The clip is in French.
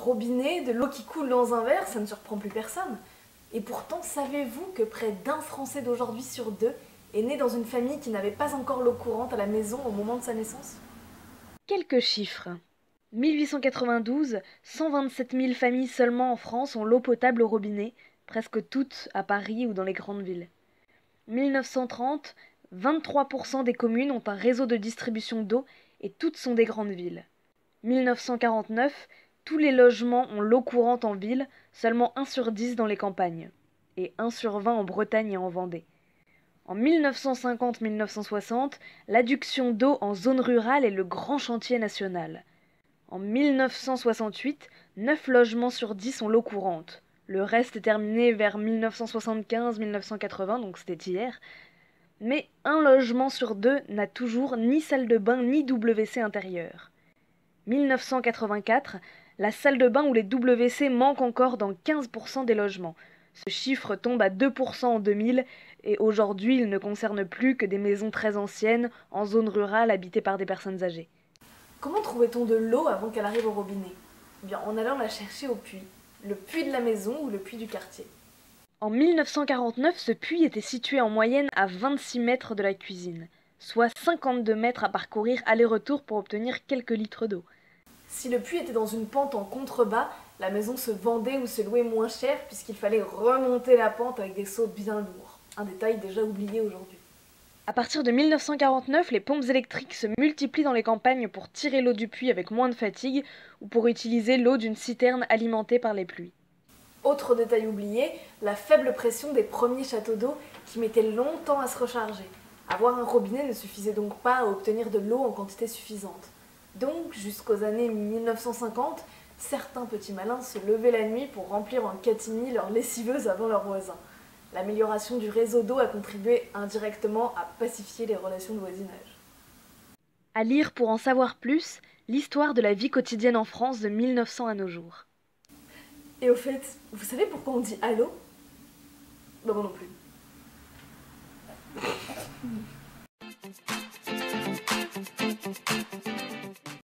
robinet, de l'eau qui coule dans un verre, ça ne surprend plus personne. Et pourtant, savez-vous que près d'un Français d'aujourd'hui sur deux est né dans une famille qui n'avait pas encore l'eau courante à la maison au moment de sa naissance? Quelques chiffres. 1892, 127 000 familles seulement en France ont l'eau potable au robinet, presque toutes à Paris ou dans les grandes villes. 1930, 23% des communes ont un réseau de distribution d'eau et toutes sont des grandes villes. 1949, tous les logements ont l'eau courante en ville, seulement 1 sur 10 dans les campagnes, et 1 sur 20 en Bretagne et en Vendée. En 1950-1960, l'adduction d'eau en zone rurale est le grand chantier national. En 1968, 9 logements sur 10 ont l'eau courante. Le reste est terminé vers 1975-1980, donc c'était hier. Mais un logement sur deux n'a toujours ni salle de bain ni WC intérieur. 1984, la salle de bain ou les WC manquent encore dans 15% des logements. Ce chiffre tombe à 2% en 2000 et aujourd'hui il ne concerne plus que des maisons très anciennes en zone rurale habitées par des personnes âgées. Comment trouvait-on de l'eau avant qu'elle arrive au robinet? Eh bien, en allant la chercher au puits. Le puits de la maison ou le puits du quartier. En 1949, ce puits était situé en moyenne à 26 mètres de la cuisine, soit 52 mètres à parcourir aller-retour pour obtenir quelques litres d'eau. Si le puits était dans une pente en contrebas, la maison se vendait ou se louait moins cher puisqu'il fallait remonter la pente avec des seaux bien lourds. Un détail déjà oublié aujourd'hui. À partir de 1949, les pompes électriques se multiplient dans les campagnes pour tirer l'eau du puits avec moins de fatigue ou pour utiliser l'eau d'une citerne alimentée par les pluies. Autre détail oublié, la faible pression des premiers châteaux d'eau qui mettaient longtemps à se recharger. Avoir un robinet ne suffisait donc pas à obtenir de l'eau en quantité suffisante. Donc, jusqu'aux années 1950, certains petits malins se levaient la nuit pour remplir en catimini leur lessiveuse avant leurs voisins. L'amélioration du réseau d'eau a contribué indirectement à pacifier les relations de voisinage. À lire pour en savoir plus, l'histoire de la vie quotidienne en France de 1900 à nos jours. Et au fait, vous savez pourquoi on dit allô? Bah moi non plus.